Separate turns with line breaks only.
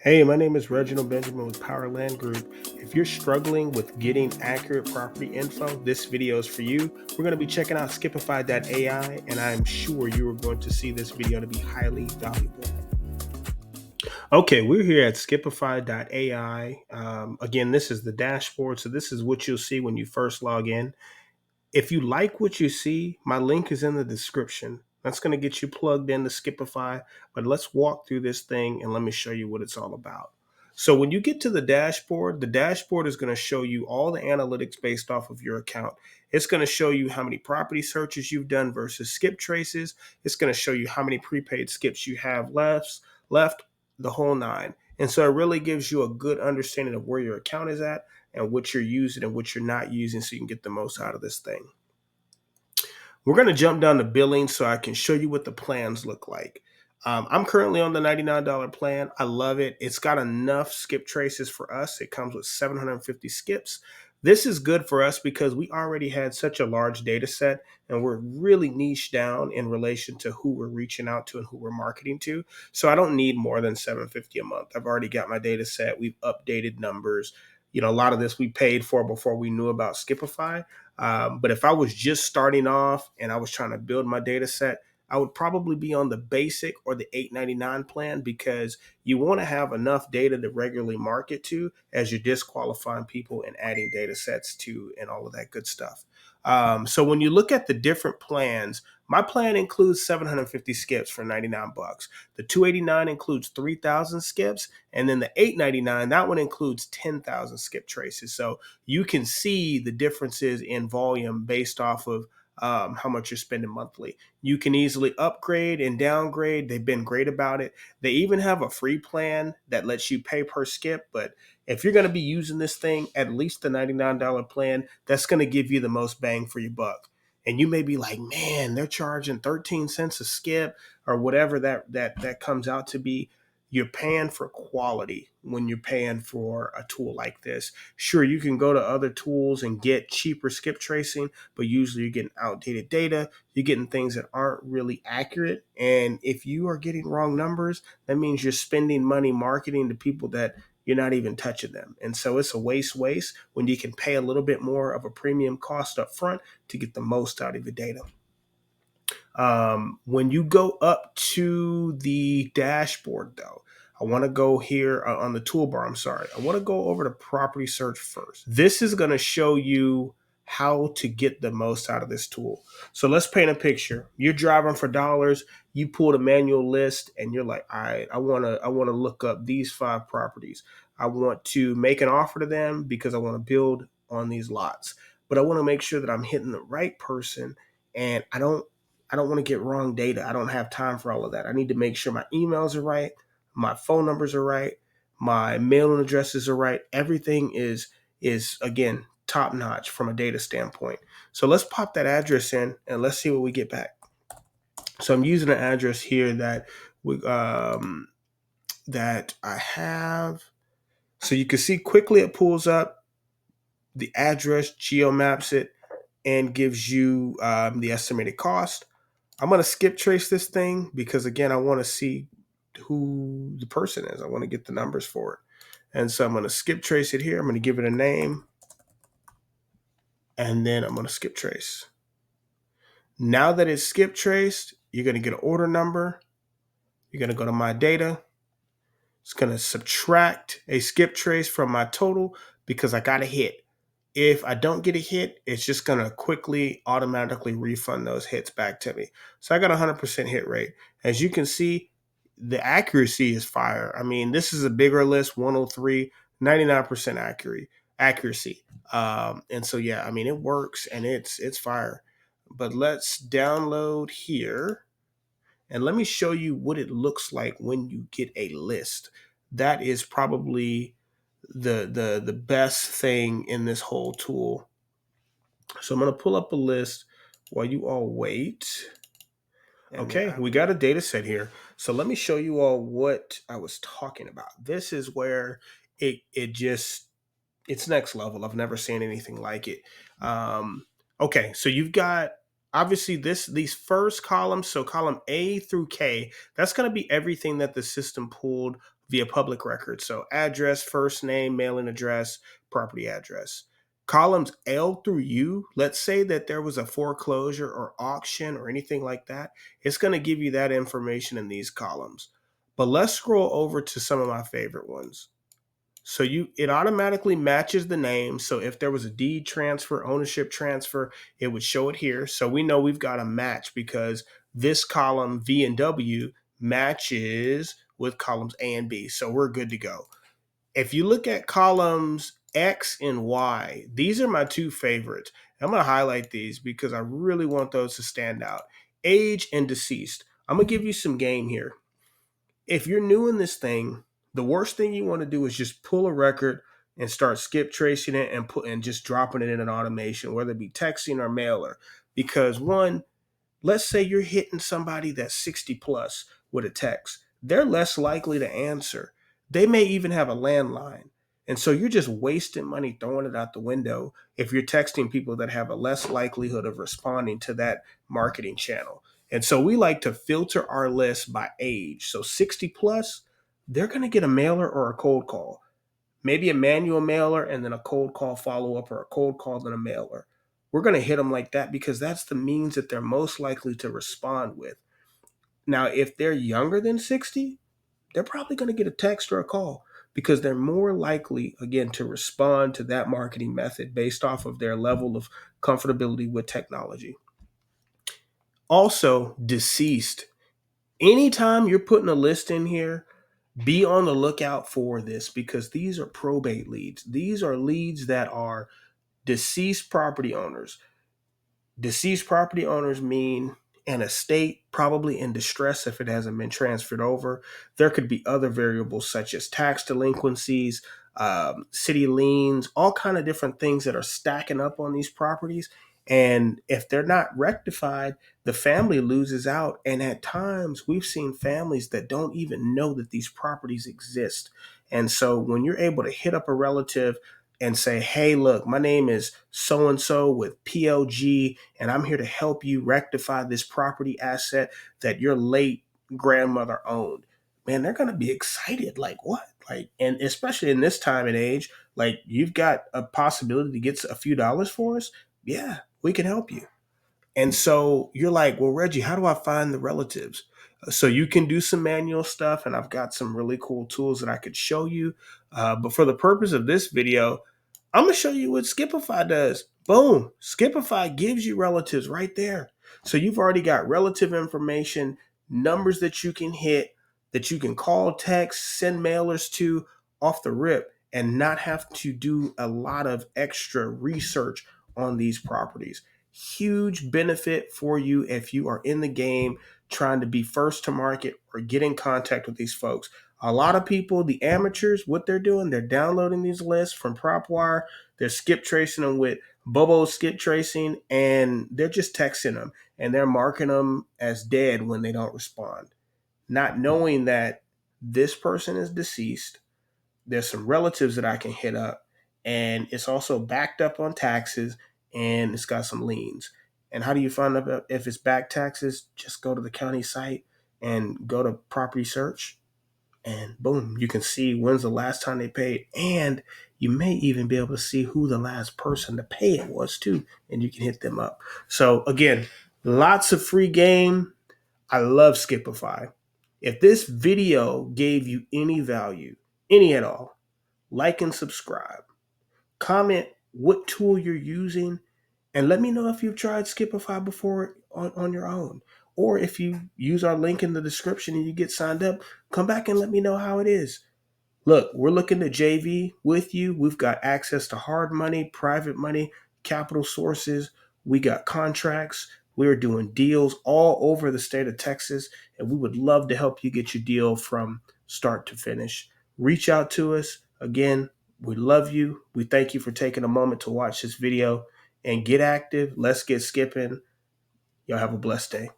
Hey, my name is Reginald Benjamin with Power Land Group. If you're struggling with getting accurate property info, this video is for you. We're going to be checking out Skipify.ai, and I'm sure you are going to see this video to be highly valuable. Okay, we're here at Skipify.ai. Again, this is the dashboard, so this is what you'll see when you first log in. If you like what you see, my link is in the description. That's going to get you plugged into Skipify, but let's walk through this thing and let me show you what it's all about. So when you get to the dashboard is going to show you all the analytics based off of your account. It's going to show you how many property searches you've done versus skip traces. It's going to show you how many prepaid skips you have left, the whole nine. And so it really gives you a good understanding of where your account is at and what you're using and what you're not using so you can get the most out of this thing. We're going to jump down to billing so I can show you what the plans look like. I'm currently on the $99 plan. I love it. It's got enough skip traces for us. It comes with 750 skips. This is good for us because we already had such a large data set and we're really niche down in relation to who we're reaching out to and who we're marketing to. So I don't need more than 750 a month. I've already got my data set. We've updated numbers. A lot of this we paid for before we knew about Skipify. But if I was just starting off and I was trying to build my data set, I would probably be on the basic or the $8.99 plan because you want to have enough data to regularly market to as you're disqualifying people and adding data sets to and all of that good stuff. So when you look at the different plans, my plan includes 750 skips for 99 bucks. The 289 includes 3,000 skips, and then the 899, that one includes 10,000 skip traces. So you can see the differences in volume based off of how much you're spending monthly. You can easily upgrade and downgrade. They've been great about it. They even have a free plan that lets you pay per skip. But if you're going to be using this thing, at least the $99 plan, that's going to give you the most bang for your buck. And you may be like, man, they're charging 13 cents a skip or whatever that comes out to be. You're paying for quality when you're paying for a tool like this. Sure, you can go to other tools and get cheaper skip tracing, but usually you're getting outdated data. You're getting things that aren't really accurate. And if you are getting wrong numbers, that means you're spending money marketing to people that you're not even touching them. And so it's a waste when you can pay a little bit more of a premium cost up front to get the most out of your data. When you go up to the dashboard, though, I want to go here on the toolbar. I'm sorry. I want to go over to property search first. This is going to show you how to get the most out of this tool. So let's paint a picture. You're driving for dollars. You pull a manual list and you're like, all right, I want to look up these 5 properties. I want to make an offer to them because I want to build on these lots. But I want to make sure that I'm hitting the right person and I don't want to get wrong data. I don't have time for all of that. I need to make sure my emails are right, my phone numbers are right, my mailing addresses are right. Everything is again top notch from a data standpoint. So let's pop that address in and let's see what we get back. So I'm using an address here that I have. So you can see quickly it pulls up the address, geo maps it, and gives you the estimated cost. I'm going to skip trace this thing because, again, I want to see who the person is. I want to get the numbers for it. And so I'm going to skip trace it here. I'm going to give it a name. And then I'm going to skip trace. Now that it's skip traced, you're going to get an order number. You're going to go to my data. It's going to subtract a skip trace from my total because I got a hit. If I don't get a hit, it's just going to quickly automatically refund those hits back to me. So I got a 100% hit rate. As you can see, the accuracy is fire. I mean, this is a bigger list, 103, 99% accuracy. And so, yeah, I mean, it works and it's fire. But let's download here and let me show you what it looks like when you get a list. That is probably the best thing in this whole tool. So I'm going to pull up a list while you all wait. Okay, we got a data set here. So let me show you all what I was talking about. This is where it's next level. I've never seen anything like it. Okay, so you've got obviously these first columns, so column A through K, that's going to be everything that the system pulled via public record. So address, first name, mailing address, property address. Columns L through U, let's say that there was a foreclosure or auction or anything like that, it's going to give you that information in these columns. But let's scroll over to some of my favorite ones. So it automatically matches the name. So if there was a deed transfer, ownership transfer, it would show it here. So we know we've got a match because this column V and W matches with columns A and B. So we're good to go. If you look at columns X and Y, these are my two favorites. I'm going to highlight these because I really want those to stand out. Age and deceased. I'm going to give you some game here. If you're new in this thing, the worst thing you want to do is just pull a record and start skip tracing it and just dropping it in an automation, whether it be texting or mailer. Because one, let's say you're hitting somebody that's 60 plus with a text, they're less likely to answer. They may even have a landline. And so you're just wasting money throwing it out the window if you're texting people that have a less likelihood of responding to that marketing channel. And so we like to filter our list by age. So 60 plus, they're going to get a mailer or a cold call, maybe a manual mailer and then a cold call follow up, or a cold call then a mailer. We're going to hit them like that because that's the means that they're most likely to respond with. Now, if they're younger than 60, they're probably going to get a text or a call because they're more likely, again, to respond to that marketing method based off of their level of comfortability with technology. Also, deceased. Anytime you're putting a list in here, be on the lookout for this because these are probate leads. These are leads that are deceased property owners. Deceased property owners mean an estate probably in distress if it hasn't been transferred over. There could be other variables such as tax delinquencies, city liens, all kind of different things that are stacking up on these properties. And if they're not rectified, the family loses out. And at times, we've seen families that don't even know that these properties exist. And so when you're able to hit up a relative and say, hey, look, my name is so-and-so with PLG, and I'm here to help you rectify this property asset that your late grandmother owned. Man, they're going to be excited. Like, what? Like, and especially in this time and age, like, you've got a possibility to get a few dollars for us. Yeah, we can help you. And so you're like, well, Reggie, how do I find the relatives? So you can do some manual stuff, and I've got some really cool tools that I could show you. But for the purpose of this video, I'm going to show you what Skipify does. Boom. Skipify gives you relatives right there. So you've already got relative information, numbers that you can hit, that you can call, text, send mailers to off the rip, and not have to do a lot of extra research on these properties. Huge benefit for you if you are in the game trying to be first to market or get in contact with these folks. A lot of people, the amateurs, what they're doing, they're downloading these lists from PropWire, they're skip tracing them with Bobo skip tracing, and they're just texting them and they're marking them as dead when they don't respond, not knowing that this person is deceased. There's some relatives that I can hit up, and it's also backed up on taxes, and it's got some liens. And how do you find out if it's back taxes? Just go to the county site and go to property search, and boom, you can see when's the last time they paid. And you may even be able to see who the last person to pay it was too, and you can hit them up. So again, lots of free game. I love Skipify. If this video gave you any value, any at all, like and subscribe. Comment what tool you're using, and let me know if you've tried Skipify before on your own. Or if you use our link in the description and you get signed up, come back and let me know how it is. Look, we're looking to JV with you. We've got access to hard money, private money, capital sources. We got contracts. We're doing deals all over the state of Texas, and we would love to help you get your deal from start to finish. Reach out to us. Again, we love you. We thank you for taking a moment to watch this video and get active. Let's get skipping. Y'all have a blessed day.